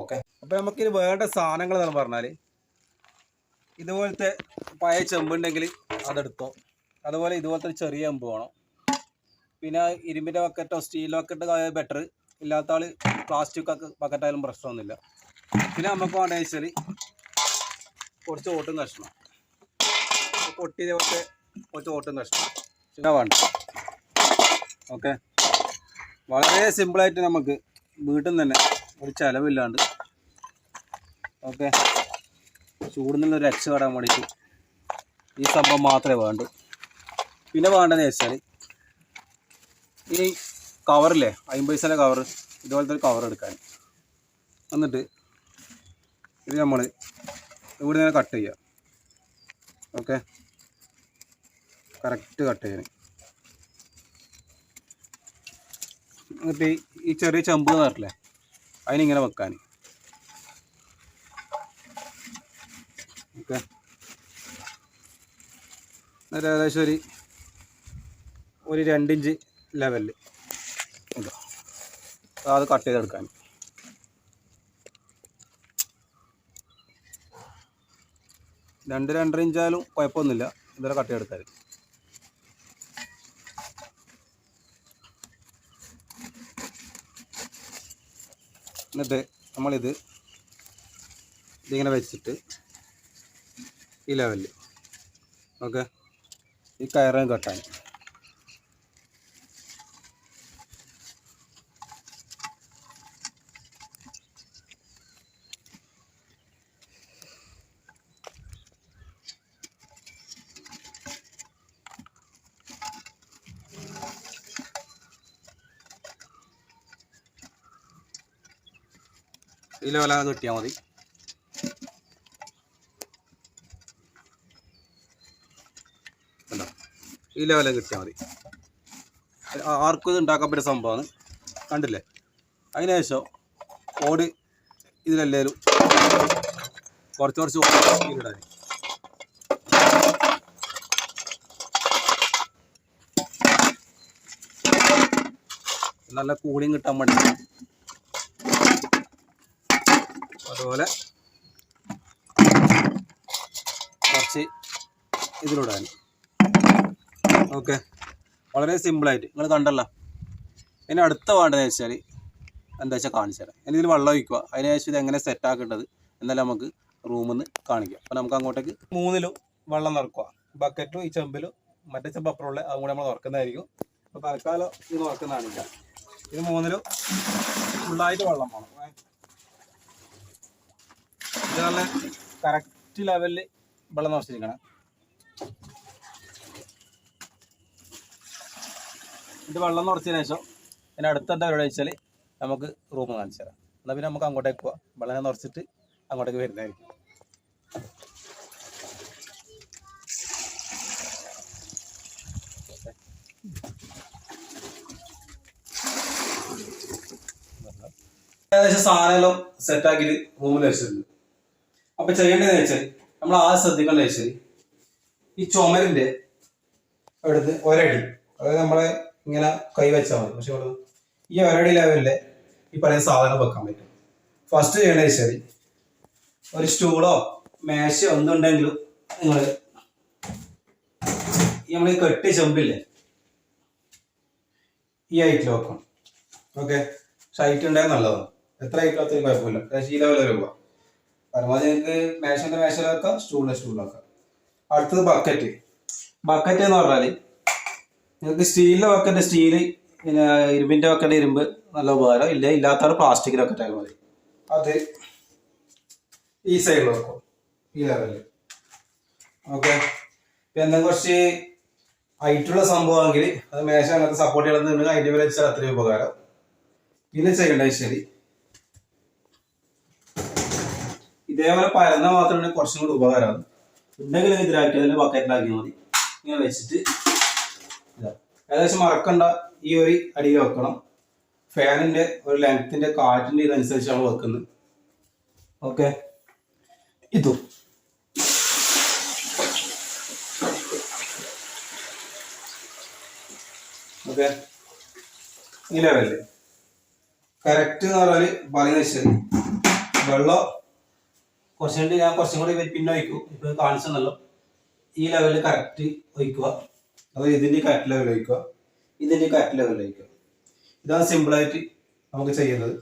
Okay. അപ്പോൾ നമുക്കിത് വേണ്ട സാധനങ്ങൾ എന്ന് പറഞ്ഞാൽ ഇതുപോലത്തെ പഴയ ചെമ്പുണ്ടെങ്കിൽ അതെടുത്തോ. അതുപോലെ ഇതുപോലത്തെ ഒരു ചെറിയ ചെമ്പ് വേണം. പിന്നെ ഇരുമ്പിൻ്റെ ബക്കറ്റോ സ്റ്റീൽ ബക്കറ്റോ ആയാൽ ബെറ്റർ. ഇല്ലാത്ത ആൾ പ്ലാസ്റ്റിക് ബക്കറ്റായാലും പ്രശ്നമൊന്നുമില്ല. പിന്നെ നമുക്ക് വേണ്ടത് വെച്ചാൽ കുറച്ച് ഓട്ടും കഷ്ണം, പൊട്ടിയതൊക്കെ കുറച്ച് ഓട്ടും കഷ്ണം പിന്നെ വേണ്ട. ഓക്കെ, വളരെ സിമ്പിളായിട്ട് നമുക്ക് വീട്ടിൽ നിന്ന് തന്നെ ഒരു ചിലവില്ലാണ്ട് ഓക്കെ ചൂടിൽ നിന്നൊരു രക്ഷപ്പെടാൻ വേണ്ടിയിട്ട് ഈ സംഭവം മാത്രമേ വേണ്ടൂ. പിന്നെ വേണ്ടതെന്ന് വെച്ചാൽ ഈ കവറില്ലേ, 50 പൈസയുടെ കവർ, ഇതുപോലത്തെ ഒരു കവർ എടുക്കാൻ. എന്നിട്ട് ഇത് നമ്മൾ ഇവിടെ നിന്ന് കട്ട് ചെയ്യുക. ഓക്കെ, കറക്റ്റ് കട്ട് ചെയ്യാൻ. എന്നിട്ട് ഈ ചെറിയ ചെമ്പ് പറഞ്ഞില്ലേ അതിനിങ്ങനെ വെക്കാൻ. ഓക്കെ, എന്നിട്ട് ഏകദേശം ഒരു 2 ഇഞ്ച് ലെവലിൽ അത് കട്ട് ചെയ്തെടുക്കാൻ. രണ്ടര ഇഞ്ചായാലും കുഴപ്പമൊന്നുമില്ല, ഇതുവരെ കട്ട് ചെയ്തെടുക്കാൻ. എന്നിട്ട് ഇതിങ്ങനെ വെച്ചിട്ട് ഈ ലെവലിൽ ഓക്കെ ഈ കയറും കെട്ടാൻ. ഈ ലെവലാകെ കിട്ടിയാൽ മതി. കണ്ടോ, ഈ ലെവലിൽ കിട്ടിയാൽ മതി. ആർക്കും ഇത് ഉണ്ടാക്കാൻ പറ്റിയ സംഭവമാണ്, കണ്ടില്ലേ. അതിനുശേഷം ഓട് ഇതിലെല്ലാവരും കുറച്ച് ഓടിടാൻ. നല്ല കൂളിങ് കിട്ടാൻ വേണ്ടി അതുപോലെ കുറച്ച് ഇതിലിടാൻ. ഓക്കെ, വളരെ സിമ്പിളായിട്ട് നിങ്ങൾ കണ്ടല്ലോ. ഇനി അടുത്ത വേണ്ടതെന്ന് വെച്ചാൽ എന്താ വെച്ചാൽ കാണിച്ചു തരാം. ഇനി ഇതിൽ വെള്ളം ഒഴിക്കുക. അതിനുശേഷം ഇത് എങ്ങനെ സെറ്റാക്കേണ്ടത് എന്നാലും നമുക്ക് റൂമിൽ നിന്ന് കാണിക്കാം. അപ്പോൾ നമുക്ക് അങ്ങോട്ടേക്ക് 3 വെള്ളം നിറക്കുക. ബക്കറ്റിലും ഈ ചെമ്പിലും മറ്റേ ചെമ്പ് അപ്പുറമുള്ള അതും കൂടെ നമ്മൾ തുറക്കുന്നതായിരിക്കും. അപ്പോൾ തൽക്കാലം ഇത് തുറക്കുന്നതാണില്ല. ഇത് 3 ഫുള്ളായിട്ട് വെള്ളം വേണം. ഇത് നല്ല കറക്റ്റ് ലെവലിൽ വെള്ളം നിറച്ചിരിക്കണം. ഇത് വെള്ളം നിറച്ചതിന് ശേഷം പിന്നെ അടുത്തെന്താ എവിടെ വെച്ചാൽ നമുക്ക് റൂം കാണിച്ചു തരാം. എന്നാൽ പിന്നെ നമുക്ക് അങ്ങോട്ടേക്ക് പോവാം. വെള്ളം നിറച്ചിട്ട് അങ്ങോട്ടേക്ക് വരുന്നതായിരിക്കും. ഏകദേശം സാധനമെല്ലാം സെറ്റാക്കിയിട്ട് റൂമിൽ വെച്ചിട്ടുണ്ട്. അപ്പം ചെയ്യേണ്ടതെന്ന് വെച്ചാൽ നമ്മൾ ആദ്യം ശ്രദ്ധിക്കേണ്ടത് വെച്ചാൽ ഈ ചുമരിൻ്റെ അടുത്ത് ഒരടി, അതായത് നമ്മളെ ഇങ്ങനെ കൈ വെച്ചാൽ മതി. പക്ഷെ ഇവിടെ ഈ ഒരടി ലെവലിൽ ഈ പറയുന്ന സാധനം വെക്കാൻ പറ്റും. ഫസ്റ്റ് ചെയ്യേണ്ടത് വെച്ചാൽ ഒരു സ്റ്റൂളോ മേശയോ എന്തുണ്ടെങ്കിലും നിങ്ങൾ നമ്മൾ കെട്ടി ചെമ്പില്ലേ ഈ ഹൈറ്റിൽ വെക്കണം. ഓക്കെ, പക്ഷെ ഹൈറ്റ് ഉണ്ടായാൽ നല്ലതാണ്. എത്ര ഹൈറ്റ് അത്രയും കുഴപ്പമില്ല. ഈ ലെവൽ വരെ പോവാം. പരമാവധി നിങ്ങൾക്ക് മേശയിൽ വെക്കാം, സ്റ്റൂളിലാക്കാം. അടുത്തത് ബക്കറ്റ് എന്ന് പറഞ്ഞാൽ നിങ്ങൾക്ക് സ്റ്റീലിൻ്റെ ബക്കറ്റ് സ്റ്റീല്, പിന്നെ ഇരുമ്പിൻ്റെ ബക്കറ്റ് ഇരുമ്പ് നല്ല ഉപകാരം. ഇല്ലാത്തവർ പ്ലാസ്റ്റിക്കിൻ്റെ ബക്കറ്റ് ആയാലും മതി. അത് ഈ സൈഡിൽ വെക്കും, ഈ ലെവലിൽ. ഓക്കെ, പിന്നെ കുറച്ച് ഹൈറ്റുള്ള സംഭവമാണെങ്കിൽ അത് മേശ അങ്ങനത്തെ സപ്പോർട്ട് ചെയ്യണമെന്നുണ്ടെങ്കിൽ അതിൻ്റെ മേലെ വെച്ചാൽ അത്രയും ഉപകാരം. പിന്നെ ചെയ്യേണ്ടത് ശരി ഇതേപോലെ പരന്ന മാത്രമേ കുറച്ചും കൂടി ഉപകാരമാണ്. ഉണ്ടെങ്കിൽ ഇതിലാക്കി അതിൽ ബക്കറ്റിലാക്കിയാൽ മതി. ഇങ്ങനെ വെച്ചിട്ട് ഏകദേശം മറക്കണ്ട, ഈ ഒരു അടിയിൽ വെക്കണം. ഫാനിൻ്റെ ഒരു ലെങ്ത്തിൻ്റെ കാറ്റിൻ്റെ ഇതനുസരിച്ചാണ് വെക്കുന്നത്. ഓക്കെ, ഇതും ഓക്കെ ഈ ലെവലിൽ കറക്റ്റ് എന്ന് പറഞ്ഞാൽ പറയുന്നത് ശരി വെള്ളം ഞാൻ കുറച്ചും കൂടി പിന്നെ ഒഴിക്കും. ഇപ്പൊ കാണിച്ചെന്നല്ലോ ഈ ലെവലിൽ കറക്റ്റ് ഒഴിക്കുക. അത് ഇതിന്റെ കറക്റ്റ് ലെവൽ ഒഴിക്കുക, ഇതിന്റെ കറക്റ്റ് ലെവൽ ഒഴിക്കുക. ഇതാണ് സിമ്പിളായിട്ട് നമുക്ക് ചെയ്യുന്നത്.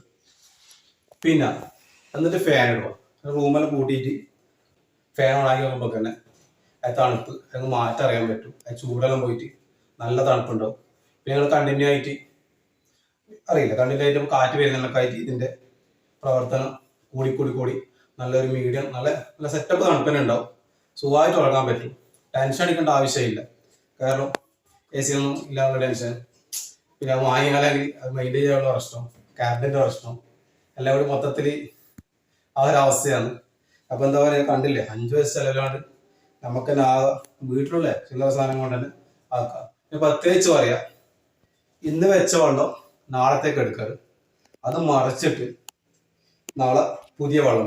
പിന്നെ എന്നിട്ട് ഫാൻ ഇടുക. റൂമെല്ലാം കൂട്ടിയിട്ട് ഫാൻ ഓണാക്കി നോക്കുമ്പോൾ തന്നെ അത് തണുപ്പ് അത് മാറ്റം അറിയാൻ പറ്റും. അത് ചൂടെല്ലാം പോയിട്ട് നല്ല തണുപ്പുണ്ടാവും. പിന്നെ നിങ്ങൾ കണ്ടിന്യൂ ആയിട്ട് കണ്ടിന്യൂ ആയിട്ട് കാറ്റ് വരുന്നതിനൊക്കെ ആയിട്ട് ഇതിന്റെ പ്രവർത്തനം കൂടി നല്ലൊരു മീഡിയം നല്ല സെറ്റപ്പ് തണുപ്പന്നെ ഉണ്ടാവും. സുഖമായിട്ട് ഉറങ്ങാൻ പറ്റും. ടെൻഷൻ അടിക്കേണ്ട ആവശ്യമില്ല. കാരണം AC ഒന്നും ഇല്ലാനുള്ള ടെൻഷൻ, പിന്നെ അത് വാങ്ങിയാലെങ്കിൽ അത് മെയിൻറ്റെയിൻ ചെയ്യാനുള്ള പ്രശ്നം, കറണ്ടിന്റെ പ്രശ്നം എല്ലാം കൂടി മൊത്തത്തിൽ ആ ഒരു അവസ്ഥയാണ്. അപ്പൊ എന്താ പറയുക, കണ്ടില്ലേ 5 വയസ്സ് ചെലവിലാണ് നമുക്ക് തന്നെ ആ വീട്ടിലുള്ള ചില സാധനം കൊണ്ട് തന്നെ ആക്കാം. പ്രത്യേകിച്ച് പറയാം, ഇന്ന് വെച്ച വെള്ളം നാളത്തേക്ക് എടുക്കരുത്. അത് മറച്ചിട്ട് നാളെ പുതിയ വെള്ളം